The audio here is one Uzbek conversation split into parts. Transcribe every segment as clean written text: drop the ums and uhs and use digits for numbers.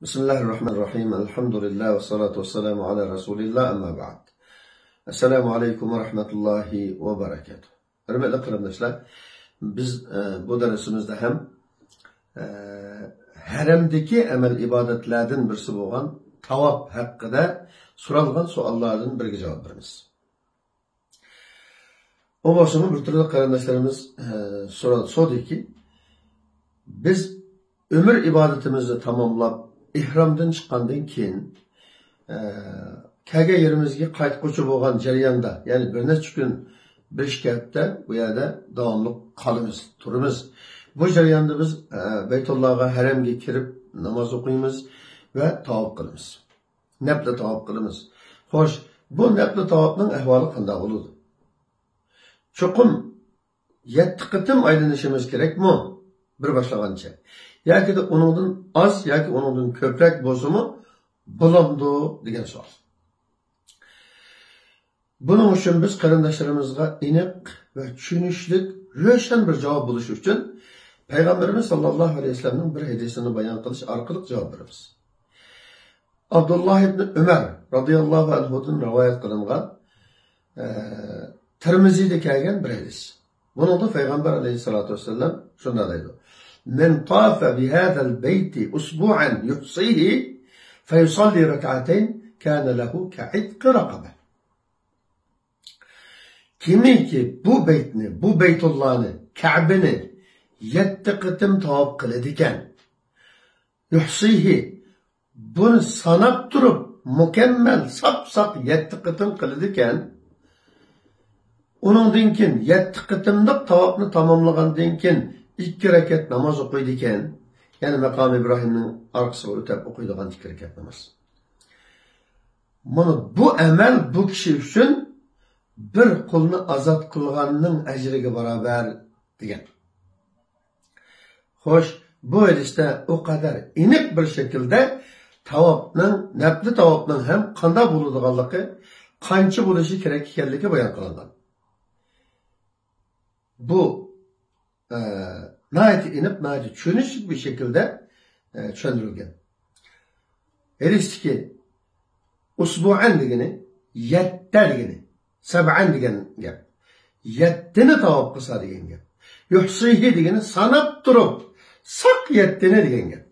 Bismillahirrahmanirrahim. Elhamdülillah ve salatu ve selamu ala Resulillah amma ba'd. Esselamu aleyküm ve rahmetullahi ve berekatuhu. Hürmetli arkadaşlar, biz bu dersimizde hem haremdeki amel ibadetlerden birisi olan tavaf hakkında sorulgan suallardan biriga cevap veramiz. O başımı bir türlü kardeşlerimiz soruyor ki, biz ömür ibadetimizni tamamlab ihramdan chiqqandan keyin kelgan yerimizga qaytquchi bo'lgan jarayonda, ya'ni bir necha kun Bishkekda bu yerda davomli qolamiz, turamiz. Bu jarayonda biz Baytullohga, haramga kirib namoz o'qiymiz va tavof qilamiz. Nafl tavof qilamiz. Xo'sh, bu nafl tavofning ahvoli qanday bo'ladi? Cho'qim 7 qitim aylanishimiz kerakmi? Bir boshlagancha. Yoki de onundan az, yoki onundan ko'proq bo'lsa-mu bo'lamdi degan savol. Buning uchun biz qarindoshlarimizga aniq va tushunishli, ro'shan bir javob bo'lishi uchun Payg'ambarimiz sollallohu alayhi vasallamning bir hadisini bayon qilish orqali javob beramiz. Abdullah ibn Umar radhiyallohu anhudan rivoyat qilingan Tirmiziyda kelgan bir hadis. Buningda Payg'ambar alayhisolatu vasallam shunday deydi: "Men tafa bi hadal bayti usbu'an yuhsihi fayusalli rak'atayn kana lahu ka'itq raqaba." Kimiki bu baytni, bu Beytullahni, Ka'bani 7 qitim tavof qiladi ekan, yuhsihi, buni sanab turib mukammal sap-saq 7 qitim qiladi ekan, uningdan keyin 7 qitimlik tavofni tamomlagandan keyin 2 rakat namoz o'qiydi ekan, ya'ni maqom Ibrohimning orqasiga o'tib o'qiydigan 2 rakat namoz. Mana bu amal bu kishi uchun bir qulni azod qilganning ajriga barobar degan. Xo'sh, bu hadisda o qadar aniq bir shaklda tavofning, nafl tavofning ham qanday bo'ladiganligi, qancha bo'lishi kerak ekanligi bayon qilingan. Bu nayet inip nayet tushunishli bir şekilde tushuntirilgan. Eristiki usbu'an degani 7 degani, sab'an degan gap. 7ni tavof qilsa degan gap. Yuhsihi degani sanab turib, saq 7ni degan gap.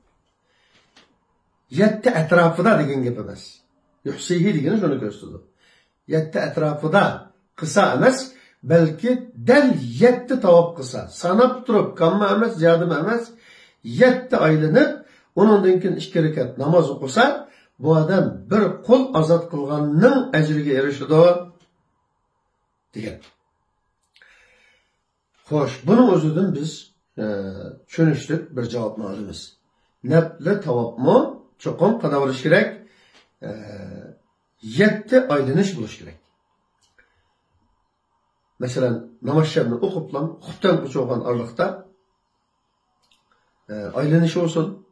7 atrofida degan gap emas. Yuhsihi degani shuni ko'rsatadi. 7 atrofida qilsa emas, belki del 7 tavof qilsa, sanab turib, kamma emas, ziyoda emas, 7 aylanib, undan keyin 2 rakat namoz o'qisa, bu odam bir qul azod qilganning ajriga erishadi degan. Xo'sh, buning o'zidan biz tushunishli bir javobni olamiz. Nafl tavofmi cho'qim qanday bo'lishi kerak? 7 aylanish bo'lishi kerak. Mesela namaz şerifini okuplan, huttan uçuğun aralıkta aylanışı olsun,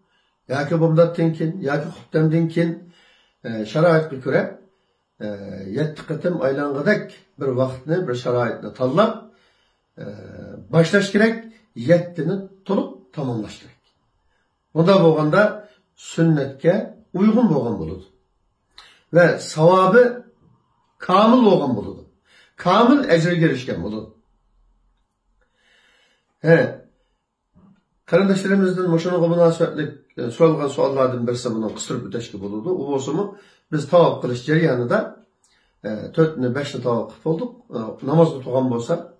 yaki bundan tinkin, yaki huttan dinkin şaraitki göre 7 qitim aylanğıdak bir vaxtini, bir şaraitini tanlap başlaş gerek, 7'ni tolup tamamlaş gerek. Bunda boğanda sünnetke uygun boğan buludu. Ve savabı kamil boğan buludu. Kamil ecre erişken bulun. Kardeşlerimizden moşunuğa münasebetlik sorulgan suallardan birisi bunun kıstırıp öteşki bulundu. O olsumu biz tavaf kılış jarayonida 4'ni 5'ni tavaf kılıp olduk. Namazga tuğan bolsa,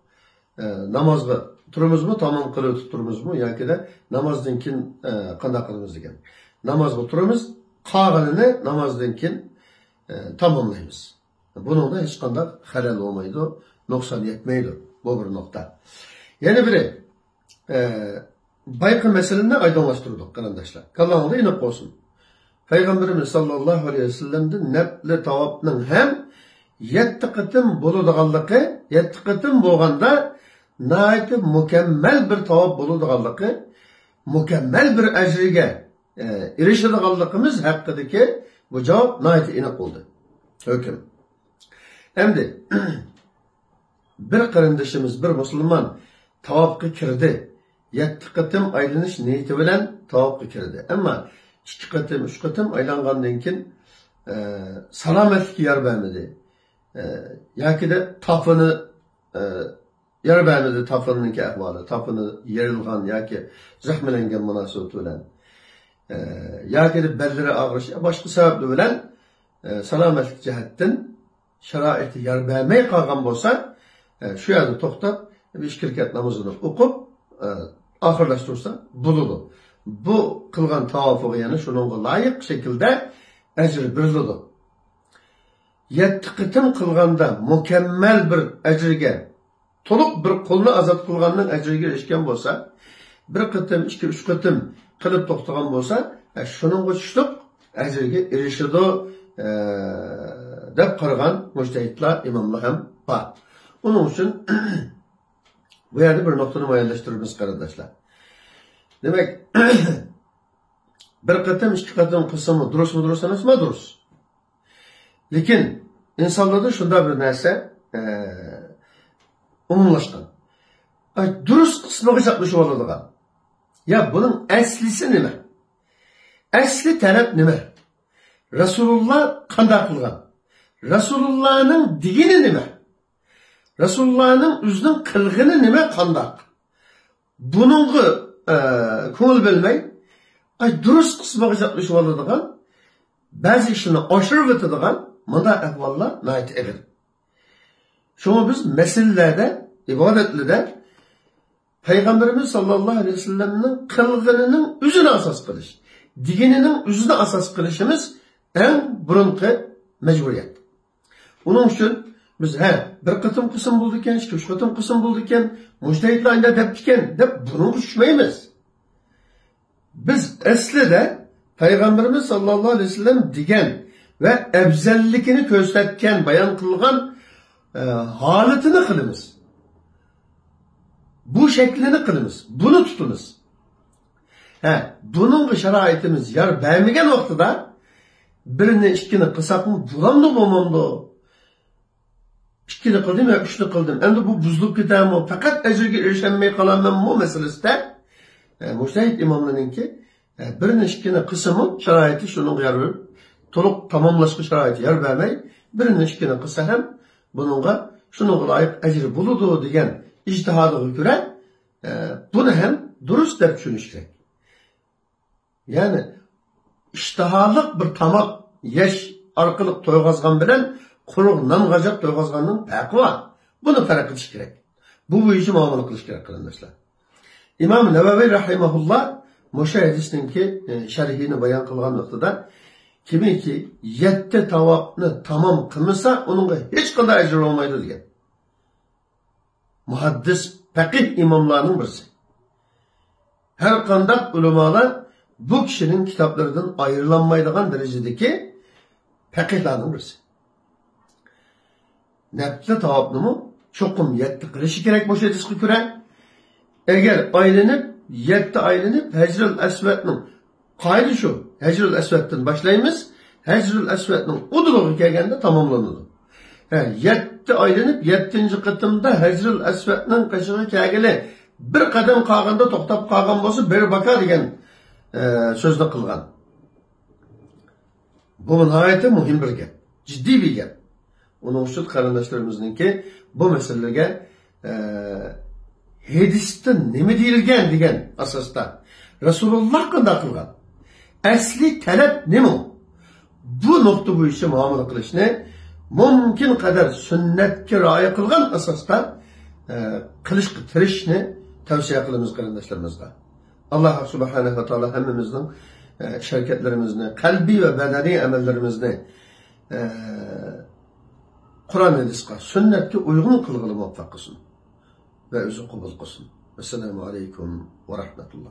namazga turumuzmu, tamam kılıp tuturumuzmu, yoki de namazdan keyin qanday qilamiz degan. Namazga turamiz, qolganini namazdan keyin tamomlaymiz. Bunun da hiç qanday halal olmaydı, noksan yetmeydi. Bu bir nokta. Yani biri, bayqı meselini aydınlaştırdık kardeşler. Allah'ın da inip olsun. Peygamberimiz sallallahu aleyhi ve sellem'den nafl tavafının hem 7 qitim bo'ladiganligi, 7 qitim bo'lganda nayet mükemmel bir tavaf bo'ladiganligi, mükemmel bir ajriga erishadiganligimiz haqidagi bu javob nayet inip oldu. Hüküm. Endi bir qarindoshimiz, bir musulmon tavofga kirdi. 7 qitim aylanish niyati bilan tavofga kirdi. Ammo 2 qıtım, 3 qıtım aylangandan keyin salomatlik yer bermedi. Yoki de tapını yer bermedi, tapınınki ahvoli, tapını yerilgan yoki zahmlangan munosabati bilan. Yoki de bellari og'rishi, boshqa sabablar bilan salomatlik jihatdan sharoiti yer bermay qolgan bo'lsa, shu yerda to'xtab 5 rakat namozini o'qib, oxirlashtirsa bo'ladi. Bu qilgan tavofiga yana shunga loyiq shaklda ajr beriladi. 7 qitim qilganda mukammal bir ajrga, to'liq bir qo'lni azod qilganning ajriga erishgan bo'lsa, 1 qitim, 2, 3 qitim qilib to'xtagan bo'lsa, shuningga tushib ajrga erishadi deb qaragan mujtahidlar, imomlar ham bor. Onun uchun bu yerda bir nuqtani muayyanlashtiramiz qarindoshlar. Demak, 1 qitim, 2 qitim qilsami durustmi, durust emasmi? Durust. Lekin insonlarda shunday bir narsa umumlashgan. Durust qismiga chaqnashib oladigan. Ya bunun aslisi nima? Asli talab nima? Rasululloh qanday qilgan? Rasulullahning dini nima? Rasulullahning o'zining qilg'ini nima qanday? Buningga ko'ngil bilmay, durust qismiga chaqnashib oladigan, ba'zi ishlarni oshirib o'tadigan bunday ahvollar nayt egil. Şunu biz mesellerde, ibadetli'de Peygamberimiz sallallahu aleyhi ve sellem'nin kılgınının üzüne asas kılış, dininin üzüne asas kılışımız en burunki mecburiyet. Onun için biz bir kıtım kısım buldukken, 2-3 kıtım kısım buldukken, mujtahidler aynı deptikken, bunu düşmeyimiz. Biz eslide Peygamberimiz sallallahu aleyhi ve sellem digen ve ebzellikini gösterken, bayan kılgan haletini kılımız. Bu şeklini kılımız. Bunu tutunuz. Bunun şeraitimiz yer vermegen noktada birini, ikini kısak mı bulamdı bulmamdı. 2'ni kıldım ya 3'ni kıldım. Endi bu buzlup gider mi? Fakat ecirge erişenmeyi kalan bu meselesi de mujtahid imamlarının ki birini, ikini kısmı şeraiti şunun yer toluk tamamlaşkı şeraiti yer vermey. Birini, ikini kısa hem bununla şunun layık ecri buludu diyen ictihadığı göre bunu hem durust dep düşünüş gerek. Yani iştihalık bir tamak yeş arkalık toygazgan bilen kuruq nam gacak toygazganın farkı var. Bunu fark kılış gerek. Bu işi muamele kılış gerek arkadaşlar. İmam Nevevi rahimahullah Moşe hadisinin ki şerhini bayan kılgan noktada kimi ki 7 tavapını tamam kılmışsa onunla hiç kadar ecir olmaydı diye. Muhaddis, fakih imamlarının birisi. Her kandak ulemalar bu kişinin kitaplarından ayrılanmaydıgan derecedeki fakihlarının birisi. Nepli tavapını mı? Çokum 7 kılışı gerek Moşe hadisine göre. Eğer aylanıp 7 aylanıp Hecr-ül Esved'nin kaydı şu. Hecr-ül Esved'den başlayımız. Hecr-ül Esved'nin uduluğu gelgende tamamlanır. 7 aylanıp 7. kıtımda Hecr-ül Esved'nin kaşığı kegeli bir kadın kağında toktap kağın bolsa bir bakar degen sözde kılgan. Bu nihayeti muhim bir gap. Ciddi bir gap. Onun için kardeşlerimizin ki bu meselelere hadiste neme deyilgen degen asasda Resulullah kanda kılgan. Asli talep neme? Bu nokta bu işe muamele kılışını mümkün kadar sünnetke raya kılgan asasda kılış kıtırışını tavsiye kılımız kardeşlerimizle. Allah subhanahu ve teala hemimizden şirketlerimizini, kalbi ve bedeni emellerimizni Kur'an hadisine, sünnetke uygun kılgılı muvaffak kılsın ve özü kubul kılsın. Esselamu aleyküm ve rahmetullah.